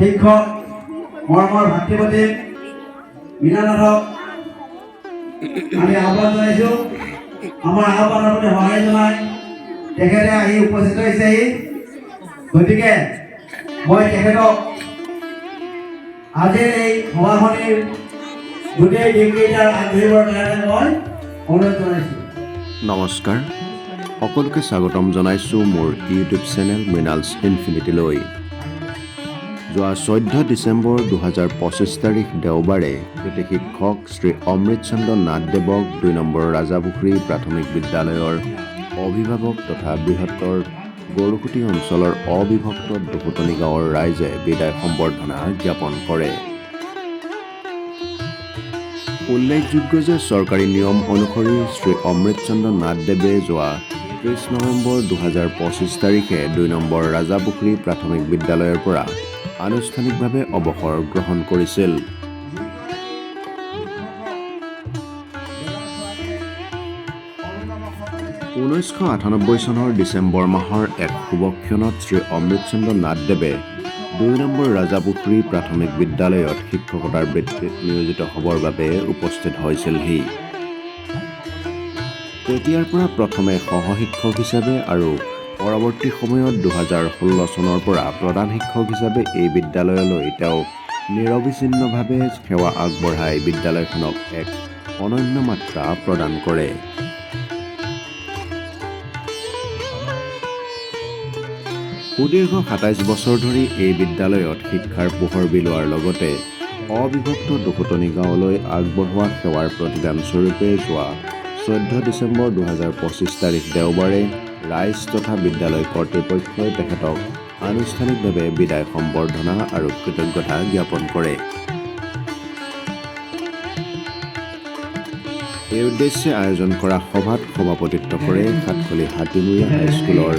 শিক্ষক মৰমৰ ভাতৃপতি মীনানাথক আমি আহ্বান জনাইছোঁ। আমাৰ আহ্বানৰ প্ৰতি সহায় জনাই তেখেতে আহি উপস্থিত হৈছেহি। গতিকে মই তেখেতক আজিৰ এই সভাখনিৰ গোটেই দিনকেইটাৰ আগবাঢ়িবৰ কাৰণে মই অনুৰোধ জনাইছোঁ। নমস্কাৰ, সকলোকে স্বাগতম জনাইছোঁ মোৰ ইউটিউব চেনেল মৃণালছ ইনফিনিটিলৈ। যোৱা 14 ডিচেম্বৰ 2025 তাৰিখ দেওবাৰে কৃতি শিক্ষক শ্ৰী অমৃত চন্দ্ৰ নাথদেৱক 2 নম্বৰ ৰাজাপুখুৰী প্ৰাথমিক বিদ্যালয়ৰ অভিভাৱক তথা বৃহত্তৰ গৰুকুটি অঞ্চলৰ অবিভক্ত দুহুটনি গাঁৱৰ ৰাইজে বিদায় সম্বৰ্ধনা জ্ঞাপন কৰে। উল্লেখযোগ্য যে চৰকাৰী নিয়ম অনুসৰি শ্ৰী অমৃত চন্দ্ৰ নাথদেৱে যোৱা 30 নৱেম্বৰ 2025 তাৰিখে 2 নম্বৰ ৰাজাপুখুৰী প্ৰাথমিক বিদ্যালয়ৰ পৰা আনুষ্ঠানিকভাৱে অৱসৰ গ্ৰহণ কৰিছিল। (1998) চনৰ ডিচেম্বৰ মাহৰ এক শুভক্ষণত শ্ৰী অমৃত চন্দ্ৰ নাথদেৱে 2 নম্বৰ ৰাজাপুখুৰী প্ৰাথমিক বিদ্যালয়ত শিক্ষকতাৰ বৃত্তিত নিয়োজিত হ'বৰ বাবে উপস্থিত হৈছিলহি। তেতিয়াৰ পৰা প্ৰথমে সহশিক্ষক হিচাপে আৰু পৰৱৰ্তী সময়ত 2016 চনৰ পৰা প্ৰধান শিক্ষক হিচাপে এই বিদ্যালয়লৈ তেওঁ নিৰবিচ্ছিন্নভাৱে সেৱা আগবঢ়াই বিদ্যালয়খনক এক অনন্য মাত্ৰা প্ৰদান কৰে। সুদীৰ্ঘ 27 বছৰ ধৰি এই বিদ্যালয়ত শিক্ষাৰ পোহৰ বিলোৱাৰ লগতে অবিভক্ত দুহুটনি গাঁৱলৈ আগবঢ়োৱা সেৱাৰ প্ৰতিদান স্বৰূপে যোৱা 14 ডিচেম্বৰ 2025 তাৰিখ দেওবাৰে ৰাইজ তথা বিদ্যালয় কৰ্তৃপক্ষই তেখেতক আনুষ্ঠানিকভাৱে বিদায় সম্বৰ্ধনা আৰু কৃতজ্ঞতা জ্ঞাপন কৰে। এই উদ্দেশ্যে আয়োজন কৰা সভাত সভাপতিত্ব কৰে সাতখলী হাতীমূৰীয়া হাইস্কুলৰ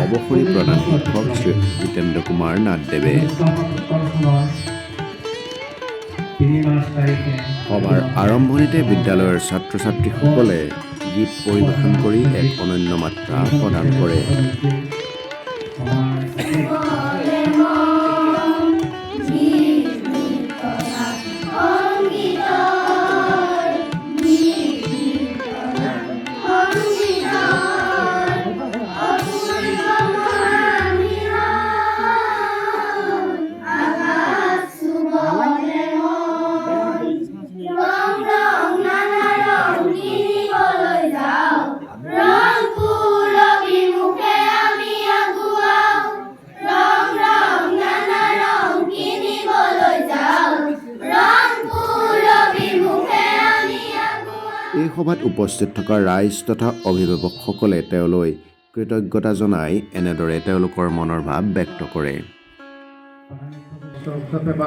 অৱসৰী প্ৰধান শিক্ষক শ্ৰী জিতেন্দ্ৰ কুমাৰ নাথদেৱে। সভাৰ আৰম্ভণিতে বিদ্যালয়ৰ ছাত্ৰ ছাত্ৰীসকলে গীত পৰিৱেশন কৰি এক অনন্য মাত্ৰা প্ৰদান কৰে। এই সভাত উপস্থিত থকা ৰাইজ তথা অভিভাৱকসকলে তেওঁলৈ কৃতজ্ঞতা জনাই এনেদৰে তেওঁলোকৰ মনৰ ভাৱ ব্যক্ত কৰে।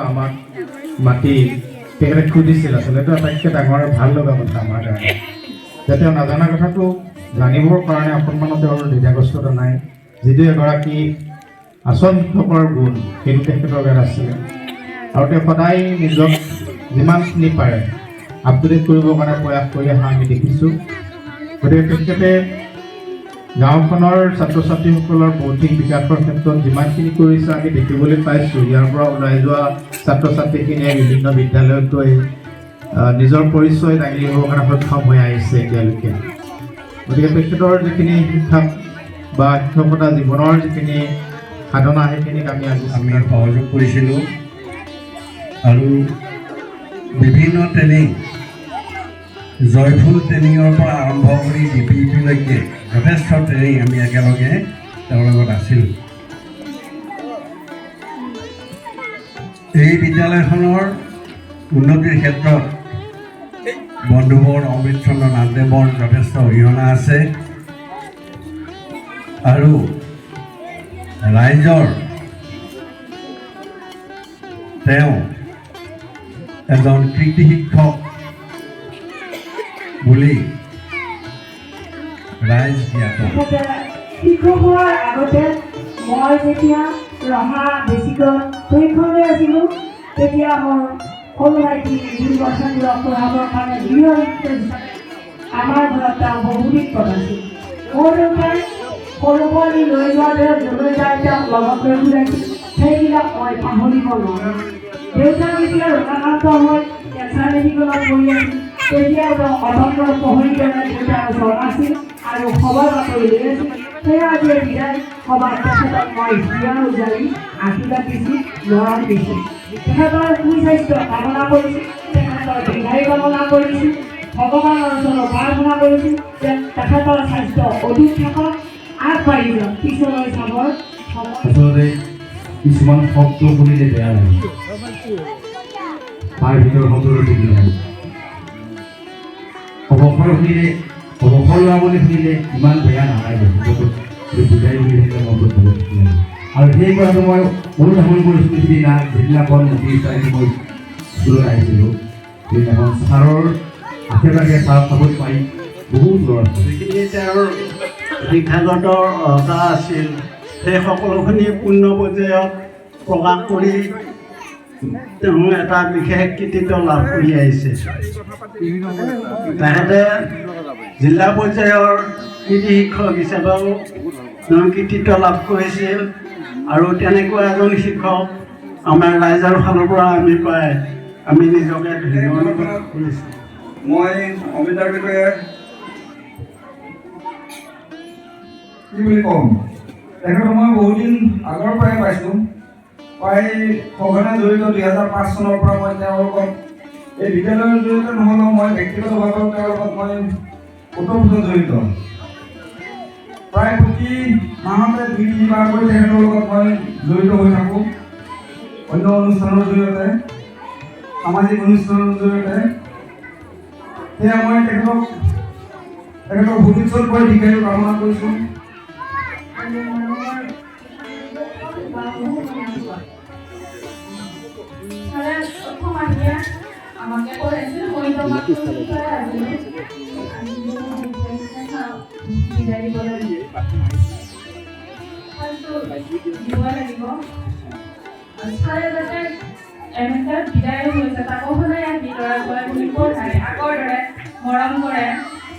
আমাক মাতি তেখেতে খুজিছিল, আচলতে আটাইতকৈ ডাঙৰ ভাল লগা কথা আমাৰ কাৰণে যে তেওঁ নাজানা কথাটো জানিবৰ কাৰণে অকণমানো তেওঁৰ দ্বিধাগ্ৰস্ততা নাই। যিটো এগৰাকী আচল শিক্ষকৰ গুণ সেইটো তেখেতৰ গাত আছিলে আৰু তেওঁ সদায় নিজক যিমানখিনি পাৰে আপডেট কৰিবৰ কাৰণে প্ৰয়াস কৰি অহা আমি দেখিছোঁ। গতিকে তেখেতে গাঁওখনৰ ছাত্ৰ ছাত্ৰীসকলৰ বৌদ্ধিক বিকাশৰ ক্ষেত্ৰত যিমানখিনি কৰিছে আমি দেখিবলৈ পাইছোঁ। ইয়াৰ পৰা ওলাই যোৱা ছাত্ৰ ছাত্ৰীখিনিয়ে বিভিন্ন বিদ্যালয়ত গৈ নিজৰ পৰিচয় দাঙি দিবৰ কাৰণে সক্ষম হৈ আহিছে এতিয়ালৈকে। গতিকে তেখেতৰ যিখিনি শিক্ষা বা শিক্ষকতা জীৱনৰ যিখিনি সাধনা সেইখিনিক আমি সহযোগ কৰিছিলোঁ আৰু বিভিন্ন ট্ৰেইনিং জয়ফুল ট্ৰেইনিঙৰ পৰা আৰম্ভ কৰি DPEPলৈকে যথেষ্ট ট্ৰেইনিং আমি একেলগে তেওঁৰ লগত আছিলোঁ। এই বিদ্যালয়খনৰ উন্নতিৰ ক্ষেত্ৰত বন্ধুবৰ অমৃত চন্দ্ৰ নাথদেৱৰ যথেষ্ট অৰিহণা আছে আৰু ৰাইজৰ তেওঁ এজন কৃতি শিক্ষক বুলি ৰাইজ জ্ঞাত। শিক্ষক হোৱাৰ আগতে মই যেতিয়া ৰহা বেছিকৈ প্ৰশিক্ষণ লৈ আছিলোঁ তেতিয়া মোৰ সৰু ভাইটি 2 বছৰ পঢ়াবৰ কাৰণে গৃহ শিক্ষক হিচাপে আমাৰ ঘৰত তেওঁ বহুদিন পঢ়াইছিল। মোৰ দেউতাই সৰু পোৱালি লৈ যোৱাৰ দৰে যলৈ যায় তেওঁক লগত লৈ ঘূৰাইছিল। সেইবিলাক মই পাহৰিব নোৱাৰোঁ। দেউতাক যেতিয়া ৰোগাক্ৰান্ত হৈ কেঞ্চাৰ মেডিকেলত পৰি আছিল, তেতিয়াও তেওঁ অনন্তৰ পহৰি পেলাই দেউতাৰ ওচৰত আছিল আৰু খবৰ বাতৰি লৈ আছিল। সেয়া আজি বিদায় সভাত তেখেতক মই হিয়াৰ উজাৰি আশীৰ্বাদ দিছোঁ, মৰম দিছোঁ। তেখেতৰ সুস্বাস্থ্য কামনা কৰিছোঁ, তেখেতৰ দীৰ্ঘায়ু কামনা কৰিছোঁ, ভগৱানৰ ওচৰত প্ৰাৰ্থনা কৰিছোঁ যে তেখেতৰ স্বাস্থ্য অধিক থাকক, আগবাঢ়ি যাওক, পিছলৈ চাবৰ আচলতে কিছুমান শব্দ শুনিলে বেয়া লাগে, তাৰ ভিতৰত শব্দটো ঠিক লাগে। অৱসৰ লোৱা বুলি শুনিলে ইমান বেয়া নালাগে, বিদায় বুলি শুনিলে মনটো বহুত ঠিক লাগে। আৰু সেই কথাটো মই অনুধাৱন কৰিছোঁ সিদিনা, যিদিনাখন 30 তাৰিখে মই স্কুলত আহিছিলোঁ, সেইদিনাখন ছাৰৰ আশে-পাশে ছাৰ চাবত পাই বহুত ল'ৰা ছোৱালী যিখিনি তেওঁৰ শিক্ষাগত অৰ্হতা আছিল সেই সকলোখিনি পূৰ্ণ পৰ্যায়ত প্ৰকাশ কৰি তেওঁ এটা বিশেষ কৃতিত্ব লাভ কৰি আহিছে। তেখেতে জিলা পৰ্যায়ৰ কৃতি শিক্ষক হিচাপেও তেওঁ কৃতিত্ব লাভ কৰিছিল আৰু তেনেকুৱা এজন শিক্ষক আমাৰ ৰাইজৰ ফালৰ পৰা আমি নিজকে ধন্য অনুভৱ কৰিছোঁ। মই অমিতাৰ বিষয়ে কি বুলি ক'ম, তেখেতক মই বহুদিন আগৰ পৰাই পাইছোঁ, প্ৰায় সঘনে জড়িত। 2005 চনৰ পৰা মই তেওঁৰ লগত এই বিদ্যালয়ৰ জৰিয়তে নহ'লেও মই ব্যক্তিগতভাৱেও তেওঁৰ লগত মই ওতঃপ্ৰোতঃ জড়িত। প্ৰায় প্ৰতি মাহতে 2-3বাৰকৈ তেখেতৰ লগত মই জড়িত হৈ থাকোঁ, অন্য অনুষ্ঠানৰ জৰিয়তে, সামাজিক অনুষ্ঠানৰ জৰিয়তে। সেয়া মই তেখেতৰ ভৱিষ্যত মই দীৰ্ঘায়ু কামনা কৰিছোঁ। আমাকে কৰেছিল মই তোমাকে বিদায় দিবলৈ দিব লাগিব। ছাৰে যাতে এনেকৈ বিদায় হৈছে তাকো সদায় আহি ল'ৰা ছোৱালী পঢ়াই আগৰ দৰে মৰম কৰে,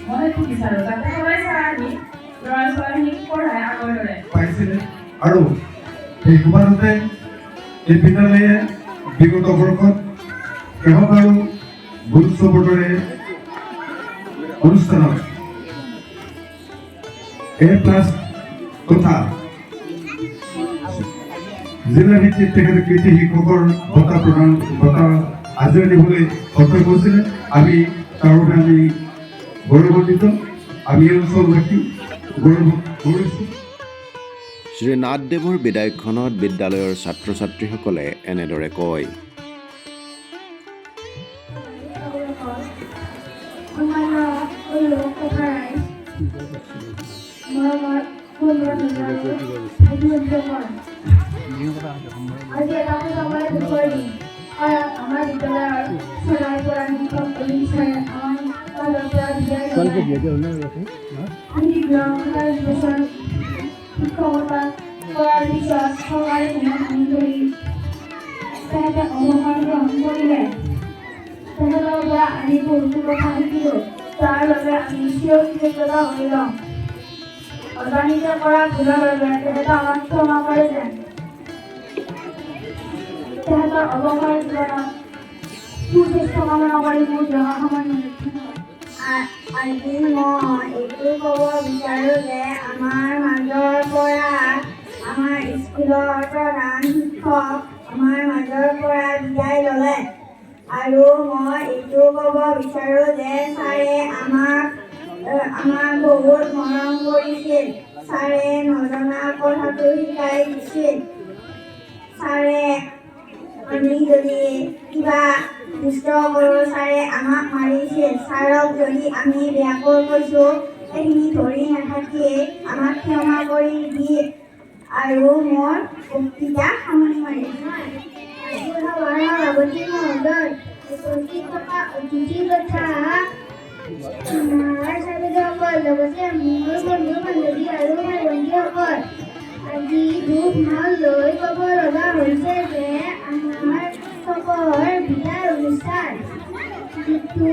মই সেইটো বিচাৰোঁ যাতে সদায় ছাৰ আহি ল'ৰা ছোৱালীক পঢ়াই আগৰ দৰে পাইছিলে। আৰু সেই সুবাদতে এই বিদ্যালয়ে বিগত বৰ্ষত কেইবাবাৰো গুণোৎসৱৰ দৰে অনুষ্ঠানত A+ তথা জিলা ভিত্তিক তেখেতে কৃতি শিক্ষকৰ বঁটা আজৰি দিবলৈ সক্ষম হৈছিলে। আমি তাৰ বাবে আমি গৌৰৱান্বিত, আমি অঞ্চলবাসী গৌৰৱ কৰিছোঁ। শ্ৰী নাথদেৱৰ বিদায়খনত বিদ্যালয়ৰ ছাত্ৰ ছাত্ৰীসকলে এনেদৰে কয়। আজি এটা সময় দুখৰ দিন, আমাৰ বিদ্যালয়ৰ চলাই পৰা শিক্ষক ছাৰে আমাৰ ফালৰ পৰা বিদায় আমি গ্ৰহণৰ বছৰ শিক্ষকতা কৰাৰ পিছত চৰকাৰে নিয়ম কৰি তেখেতে অৱসৰ গ্ৰহণ কৰিলে। তেখেতৰ পৰা আমি বহুতো কথা শিকিলোঁ, তাৰ বাবে আমি চিৰ কৃতজ্ঞতা হৈ লওঁ। অজানিতে কৰা ভুলৰ বাবে তেখেতে আমাক ক্ষমা কৰে যেন। তেখেতৰ অৱসৰ জীৱনত সুস্বাস্থ্য কামনা কৰি মোৰ জহা সামান্য আজি মই এইটো ক'ব বিচাৰোঁ যে আমাৰ মাজৰ পৰা আমাৰ স্কুলৰ প্ৰধান শিক্ষক আমাৰ মাজৰ পৰা বিদায় ল'লে। আৰু মই এইটো ক'ব বিচাৰোঁ যে ছাৰে আমাক বহুত মৰম কৰিছিল, ছাৰে নজনা কথাটো শিকাই দিছিল। ছাৰে আমি যদি কিবা দুষ্ট কৰোঁ ছাৰে আমাক মাৰিছিল, ছাৰক যদি আমি বেয়াকৈ কৈছোঁ সেইখিনি ধৰি নাথাকিয়ে আমাক ক্ষমা কৰি দি আৰু মোৰ বক্তৃতা সামৰি মাৰিছোঁ। আগতে মহোদয় উপস্থিত থকা অতিথি তথা আমাৰ ছাত্ৰসকল লগতে মোৰ বন্ধু বান্ধৱী আৰু ভাই ভণ্টীসকল, আজি দুখ মাল লৈ ক'ব লগা হৈছে যে আমাৰ চবৰ বিদায় অনুষ্ঠান, যিটো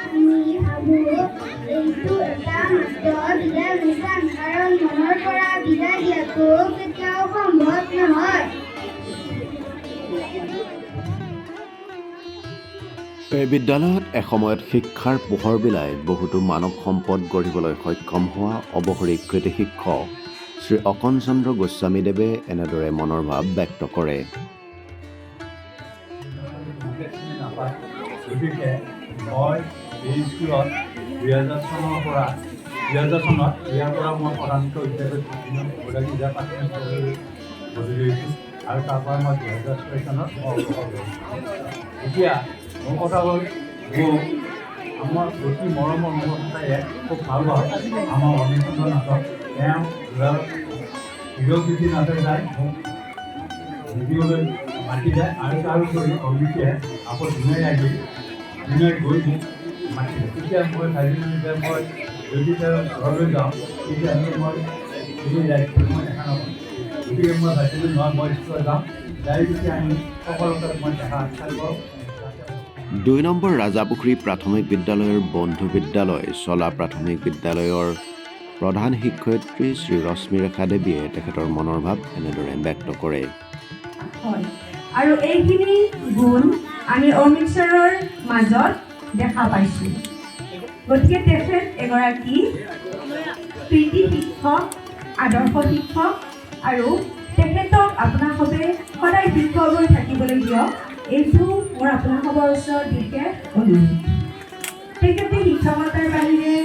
আমি ভাবোঁ এইটো এটা মাত্ৰ বিদায় অনুষ্ঠান, কাৰণ মনৰ পৰা বিদায় দিয়াটো কেতিয়াও সম্ভৱ এই বিদ্যালয়ত এসময়ত শিক্ষাৰ পোহৰ বিলাই বহুতো মানৱ সম্পদ গঢ়িবলৈ সক্ষম হোৱা অৱসৰী কৃতি শিক্ষক শ্ৰী অকণ চন্দ্ৰ গোস্বামীদেৱে এনেদৰে মনৰ ভাৱ ব্যক্ত কৰে। গতিকে মই এই স্কুলত 2000 চনৰ পৰা ইয়াৰ পৰা মই প্ৰধান শিক্ষক হিচাপে বদলি হৈছোঁ আৰু তাৰ পৰা মই 2006 চনত এতিয়া মোৰ কথা হ'ল আমাৰ অতি মৰমৰ মমতায়ে খুব ভাল পাওঁ আমাৰ অনিচন্দ্ৰ নাথক। তেওঁ হিৰকৃতি নাথে যায় মোক শিকিবলৈ মাতি যায় আৰু তাৰোপৰি অমিতে আকৌ ধুনীয়াই গৈ মোক মাতি যায়। তেতিয়া মই ভাবিলোঁ যে মই যদি তেওঁ ঘৰলৈ যাওঁ তেতিয়াহ'লে মই যদি দায়িত্ব মই দেখা নাপাওঁ। গতিকে মই ভাবিলোঁ নহয় মই স্কুলত যাওঁ, যাই যেতিয়া আমি সকলোকে মই দেখা সাক্ষাৎ কৰোঁ। 2 নম্বৰ ৰাজাপুখুৰী প্ৰাথমিক বিদ্যালয়ৰ বন্ধু বিদ্যালয় চলা প্ৰাথমিক বিদ্যালয়ৰ প্ৰধান শিক্ষয়িত্ৰী শ্ৰী ৰশ্মিৰেখা দেৱীয়ে তেখেতৰ মনৰ ভাৱ এনেদৰে ব্যক্ত কৰে। হয়, আৰু এইখিনি গুণ আমি অমিত ছাৰৰ মাজত দেখা পাইছোঁ। গতিকে তেখেত এগৰাকী কৃতি শিক্ষক, আদৰ্শ শিক্ষক আৰু তেখেতক আপোনাৰ সবে সদায় শিক্ষক হৈ থাকিবলৈ দিয়ক, এইটো মোৰ আপোনাৰ সবৰ ওচৰত দিকে অনুৰোধ। তেখেতে শিক্ষকতাৰ বাহিৰে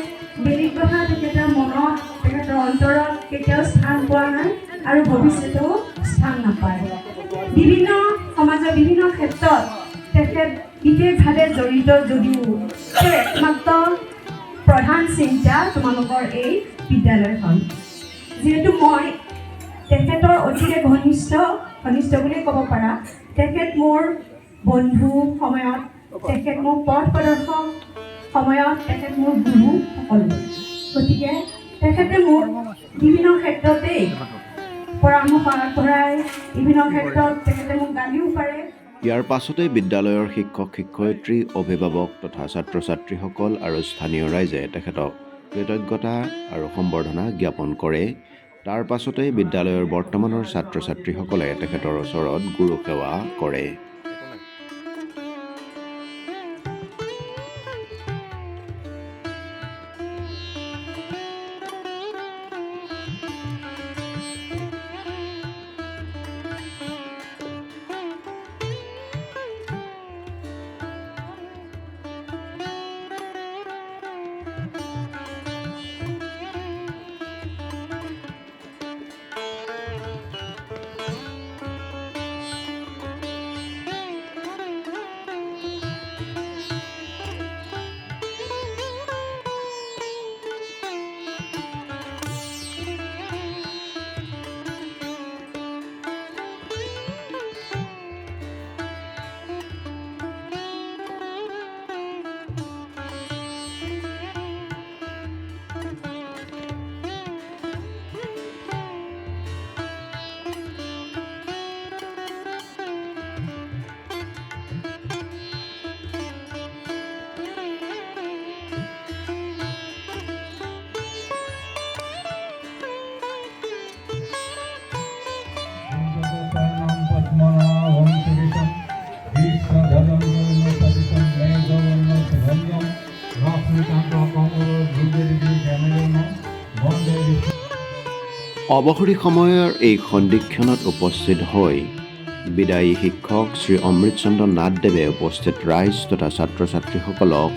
বেলেগ কথা তেখেতৰ মনত, তেখেতৰ অন্তৰত কেতিয়াও স্থান পোৱা নাই আৰু ভৱিষ্যতেও স্থান নাপায়। বিভিন্ন সমাজৰ বিভিন্ন ক্ষেত্ৰত তেখেত বিশেষভাৱে জড়িত যদিও তেওঁ একমাত্ৰ প্ৰধান চিন্তা তোমালোকৰ এই বিদ্যালয়খন। যিহেতু মই তেখেতৰ অতিকে ঘনিষ্ঠ বুলি ক'ব পাৰা, তেখেত মোৰ বন্ধু সময়ত, তেখেত মোৰ পথ প্ৰদৰ্শক সময়ত, তেখেত মোৰ গুৰু সকলো। গতিকে তেখেতে মোৰ বিভিন্ন ক্ষেত্ৰতেই পৰামৰ্শ আগবঢ়ায়, বিভিন্ন ক্ষেত্ৰত তেখেতে মোক গালিও পাৰে। ইয়াৰ পাছতেই বিদ্যালয়ৰ শিক্ষক শিক্ষয়িত্ৰী, অভিভাৱক তথা ছাত্ৰ ছাত্ৰীসকল আৰু স্থানীয় ৰাইজে তেখেতক কৃতজ্ঞতা আৰু সম্বৰ্ধনা জ্ঞাপন কৰে। তাৰ পাছতেই বিদ্যালয়ৰ বৰ্তমানৰ ছাত্ৰ ছাত্ৰীসকলে তেখেতৰ ওচৰত গুৰু সেৱা কৰে। অৱসৰী সময়ৰ এই সন্ধিক্ষণত উপস্থিত হৈ বিদায়ী শিক্ষক শ্ৰী অমৃত চন্দ্ৰ নাথদেৱে উপস্থিত ৰাইজ তথা ছাত্ৰ ছাত্ৰীসকলক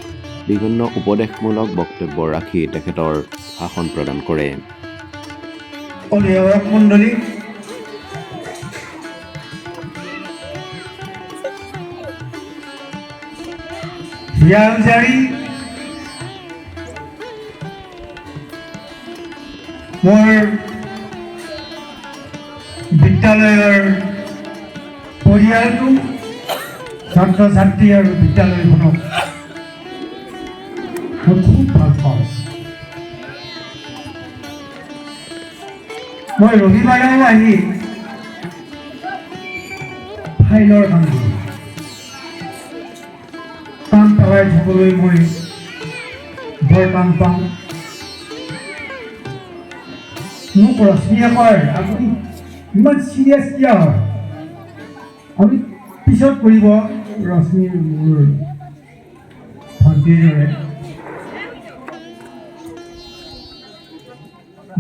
বিভিন্ন উপদেশমূলক বক্তব্য ৰাখি তেখেতৰ ভাষণ প্ৰদান কৰে। অভিভাৱক মণ্ডলী, হিয়ালজাৰী মোৰ বিদ্যালয়ৰ পৰিয়ালটো, ছাত্ৰ ছাত্ৰী আৰু বিদ্যালয়খনক মই খুব ভাল পাওঁ। মই ৰবিবাৰেও আহি ফাইলৰ কাম কৰোঁ। কাম পেলাই থ'বলৈ মই বৰ টান পাওঁ। মোক ৰশ্মিয়ে কয়, আপুনি ইমান চিৰিয়াছ কিয় হয়? আমি পিছত কৰিব ৰশ্মিৰ মোৰ যুক্তিৰ দৰে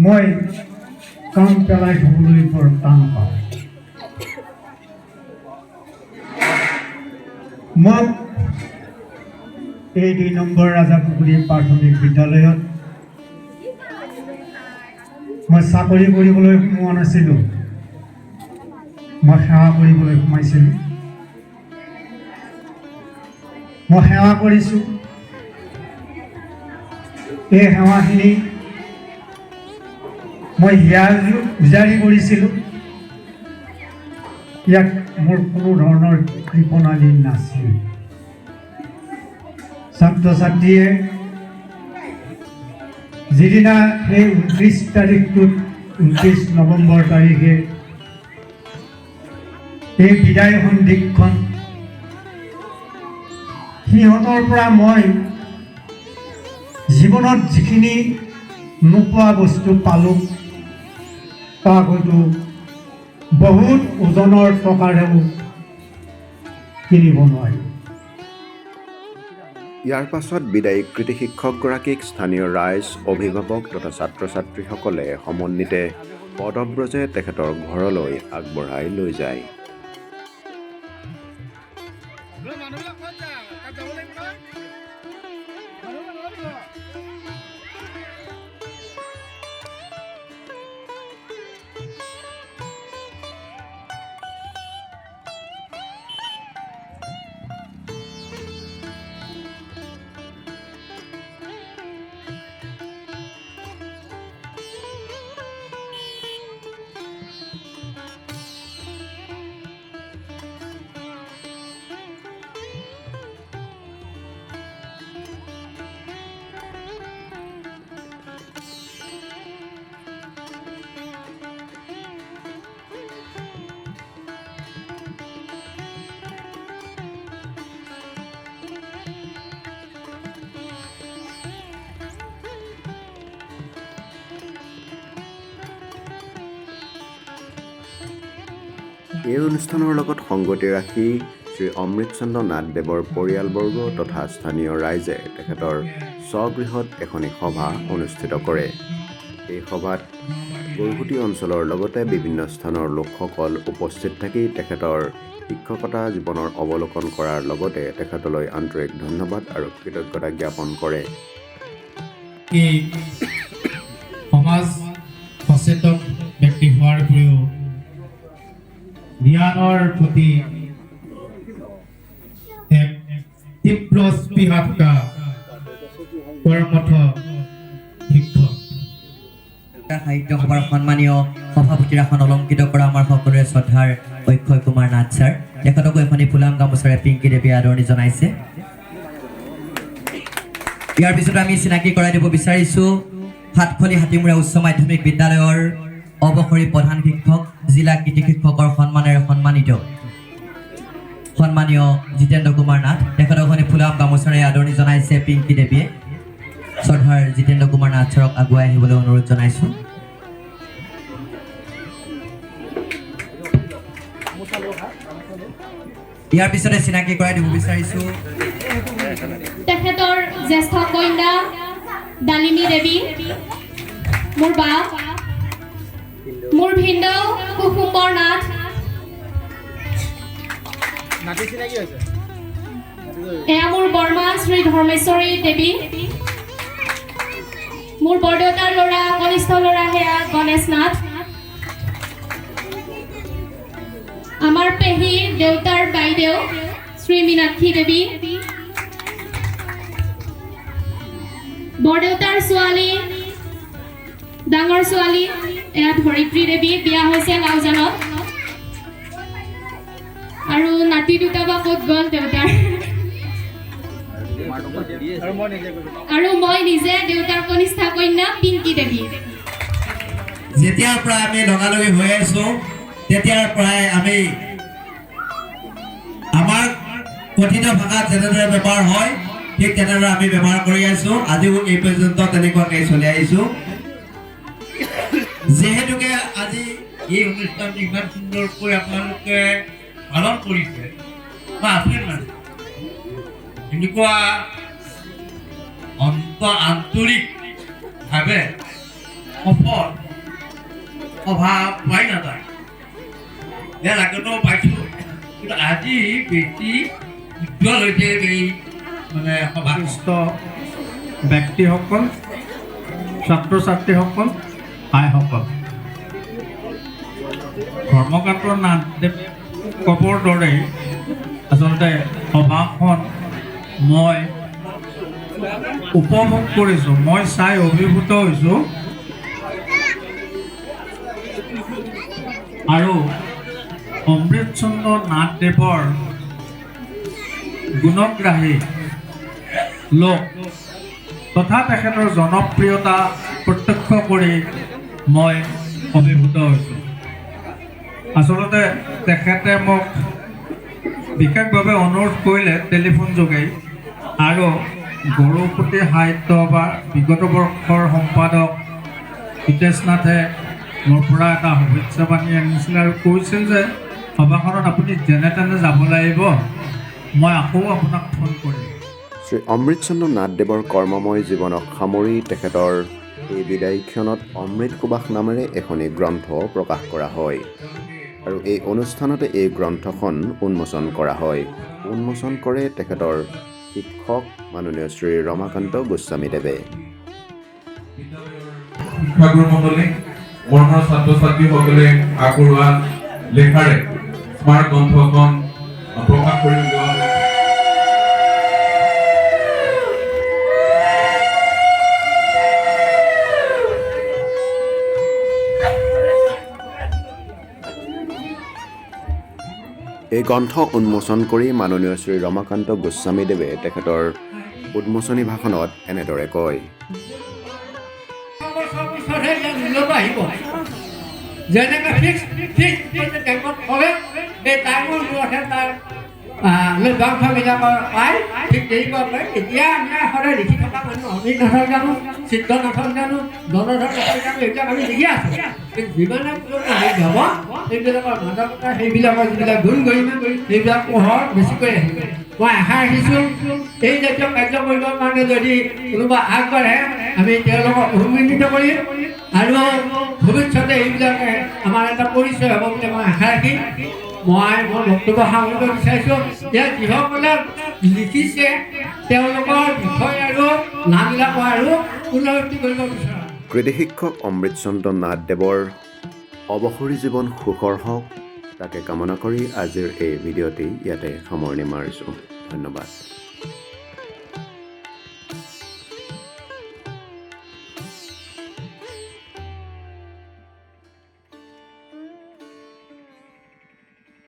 মই কাম পেলাই থ'বলৈ বৰ টান পাওঁ। মোক এই 2 নম্বৰ ৰাজাপুখুৰী প্ৰাথমিক বিদ্যালয়ত মই চাকৰি কৰিবলৈ সোমোৱা নাছিলোঁ, মই সেৱা কৰিবলৈ সোমাইছিলোঁ। মই সেৱা কৰিছোঁ। এই সেৱাখিনি মই হিয়া উজাৰি কৰিছিলোঁ। ইয়াত মোৰ কোনো ধৰণৰ কৃপণালী নাছিল। ছাত্ৰ ছাত্ৰীয়ে যিদিনা সেই 29 তাৰিখটোত 29 নৱেম্বৰ তাৰিখে এই বিদায় সন্ধিক্ষণ সিহঁতৰ পৰা মই জীৱনত যিখিনি নোপোৱা বস্তু পালোঁ তাক হয়তো বহুত ওজনৰ টকাৰেও কিনিব নোৱাৰি। ইয়াৰ পাছত বিদায়ী কৃতি শিক্ষকগৰাকীক স্থানীয় ৰাইজ, অভিভাৱক তথা ছাত্ৰ ছাত্ৰীসকলে সমন্বিতে পদব্ৰজে তেখেতৰ ঘৰলৈ আগবঢ়াই লৈ যায়। এই অনুষ্ঠানৰ লগত সংগতি ৰাখি শ্ৰী অমৃত চন্দ্ৰ নাথদেৱৰ পৰিয়ালবৰ্গ তথা স্থানীয় ৰাইজে তেখেতৰ স্বগৃহত এখনি সভা অনুষ্ঠিত কৰে। এই সভাত গৰুহুটি অঞ্চলৰ লগতে বিভিন্ন স্থানৰ লোকসকল উপস্থিত থাকি তেখেতৰ শিক্ষকতা জীৱনৰ অৱলোকন কৰাৰ লগতে তেখেতলৈ আন্তৰিক ধন্যবাদ আৰু কৃতজ্ঞতা জ্ঞাপন কৰে। এই সমাজ সচেতন ব্যক্তি হোৱাৰ উপৰিও জ্ঞানৰ প্ৰতি এক তীব্ৰ স্পৃহা থকা কৰ্মঠ শিক্ষক। সাহিত্য সভাৰ সন্মানীয় সভাপতিৰ আসন অলংকৃত কৰা আমাৰ সকলোৰে শ্ৰদ্ধাৰ অক্ষয় কুমাৰ নাথ ছাৰ, তেখেতকো এখনি ফুলাম গামোচাৰে পিংকি দেৱীয়ে আদৰণি জনাইছে। ইয়াৰ পিছত আমি চিনাকি কৰাই দিব বিচাৰিছোঁ সাতখলি হাতীমূৰা উচ্চ মাধ্যমিক বিদ্যালয়ৰ অৱসৰী প্ৰধান শিক্ষক, জিলা কৃতি শিক্ষকৰ সন্মানেৰে সন্মানীয় জিতেন্দ্ৰ কুমাৰ নাথ, তেখেতক এখনি ফুলাম গামোচাৰে আদৰণি জনাইছে পিংকি দেৱীয়ে। শ্ৰদ্ধাৰ জিতেন্দ্ৰ কুমাৰ নাথ ছাৰক আগুৱাই আহিবলৈ অনুৰোধ জনাইছোঁ। ইয়াৰ পিছতে চিনাকি কৰাই দিব বিচাৰিছোঁ তেখেতৰ জ্যেষ্ঠ কন্যা ডালিনী দেৱী, মোৰ বা, মোৰ ভিনদেউ কুসুম্বৰ নাথ, এয়া মোৰ বৰমা শ্ৰী ধৰ্মেশ্বৰী দেৱী, মোৰ বৰদেউতাৰ ল'ৰা কনিষ্ঠ ল'ৰা সেয়া গণেশ নাথ, আমাৰ পেহীৰ দেউতাৰ বাইদেউ শ্ৰী মীনাক্ষী দেৱী, বৰদেউতাৰ ছোৱালী ডাঙৰ ছোৱালী এয়া ধৰিত্ৰী দেৱী, বিয়া হৈছে লাউজানত, আৰু নাতি দুটা বা ক'ত গ'ল দেউতাৰ, আৰু মই নিজে দেউতাৰ কনিষ্ঠ কন্যা পিংকি দেৱী। যেতিয়াৰ পৰা আমি লগালগি হৈ আছো তেতিয়াৰ পৰাই আমি আমাৰ কথিত ভাষাত যেনেদৰে ব্যৱহাৰ হয় ঠিক তেনেদৰে আমি ব্যৱহাৰ কৰি আছো। আজিও এই পৰ্যন্ত তেনেকুৱাকৈ চলি আহিছো। যেহেতুকে আজি এই অনুষ্ঠান ইমান সুন্দৰকৈ আপোনালোকে পালন কৰিছে বা আছে এনেকুৱা শুদ্ধ আন্তৰিকভাৱে সফল অভাৱ পোৱাই নাযায়। ইয়াৰ আগতেও পাইছোঁ, কিন্তু আজি বেছি উজ্জ্বল হৈছে এই মানে সভা। ব্যক্তিসকল, ছাত্ৰ ছাত্ৰীসকল, আইসকল, ধৰ্মকান্ত নাথদেৱ কবৰ দৰেই আচলতে সভাখন মই উপভোগ কৰিছোঁ, মই চাই অভিভূত হৈছোঁ। আৰু অমৃতচন্দ্ৰ নাথদেৱৰ গুণগ্ৰাহী লোক তথা তেখেতৰ জনপ্ৰিয়তা প্ৰত্যক্ষ কৰি মই অভিভূত হৈছোঁ। আচলতে তেখেতে মোক বিশেষভাৱে অনুৰোধ কৰিলে টেলিফোন যোগে, আৰু গৰুসুঁতি সাহিত্য বা বিগত বৰ্ষৰ সম্পাদক হিতেশ নাথে মোৰ পৰা এটা শুভেচ্ছা বাণী আনিছিল আৰু কৈছিল যে সভাখনত আপুনি যেনে তেনে যাব লাগিব, মই আকৌ আপোনাক ফোন কৰিম। শ্ৰী অমৃতচন্দ্ৰ নাথদেৱৰ কৰ্মময় জীৱনক সামৰি তেখেতৰ এই বিদায়ী ক্ষণত অমৃত সুবাস নামেৰে এখনি গ্ৰন্থ প্ৰকাশ কৰা হয় আৰু এই অনুষ্ঠানতে এই গ্ৰন্থখন উন্মোচন কৰা হয়। উন্মোচন কৰে তেখেতৰ শিক্ষক মাননীয় শ্ৰী ৰমাকান্ত গোস্বামীদেৱে। শিক্ষাগুৰুমণ্ডলী, মৰমৰ ছাত্ৰ ছাত্ৰীসকলে আগবঢ়োৱা লেখাৰে স্মাৰক গ্ৰন্থখন প্ৰকাশ কৰি উলিওৱা হয়। এই গ্ৰন্থ উন্মোচন কৰি মাননীয় শ্ৰী ৰমাকান্ত গোস্বামীদেৱে তেখেতৰ উন্মোচনী ভাষণত এনেদৰে কয়। যেনেকৈ ফিক্স বেংকত থ'লে সেই টাইমৰ মূৰতহে তাৰ লভ্যাংশবিলাক পায়, ঠিক তেনেকুৱাকৈ এতিয়া আমি সদায় লিখি থকা মানুহ অমৃত নাথক জানো, সিদ্ধনাথক জানো, ধনধৰ নাথক জানো, এইবিলাক আমি লিখি আছোঁ। কিন্তু যিমানে হেৰি হ'ব সেইবিলাকৰ মাদকতা, সেইবিলাকৰ যিবিলাক গুণ গৰিমা সেইবিলাক পোহৰ বেছিকৈ আহিব। মই আশা ৰাখিছোঁ এই জাতীয় কাৰ্য কৰিবৰ কাৰণে যদি কোনোবা আগবাঢ়ে আমি তেওঁলোকক অনুপ্ৰাণিত কৰিম আৰু ভৱিষ্যতে এইবিলাকে আমাৰ এটা পৰিচয় হ'ব বুলি মই আশা ৰাখি মই মোৰ বক্তব্য সামৰিব বিচাৰিছোঁ যে যিসকলে লিখিছে তেওঁলোকৰ বিষয় আৰু নামবিলাক আৰু পুনৰুক্তি কৰিব বিচাৰোঁ। কৃতি শিক্ষক অমৃতচন্দ্ৰ নাথদেৱৰ অৱসৰী জীৱন সুখৰ হওক তাকে কামনা কৰি আজিৰ এই ভিডিঅ'টি ইয়াতে সামৰণি মাৰিছোঁ। ধন্যবাদ।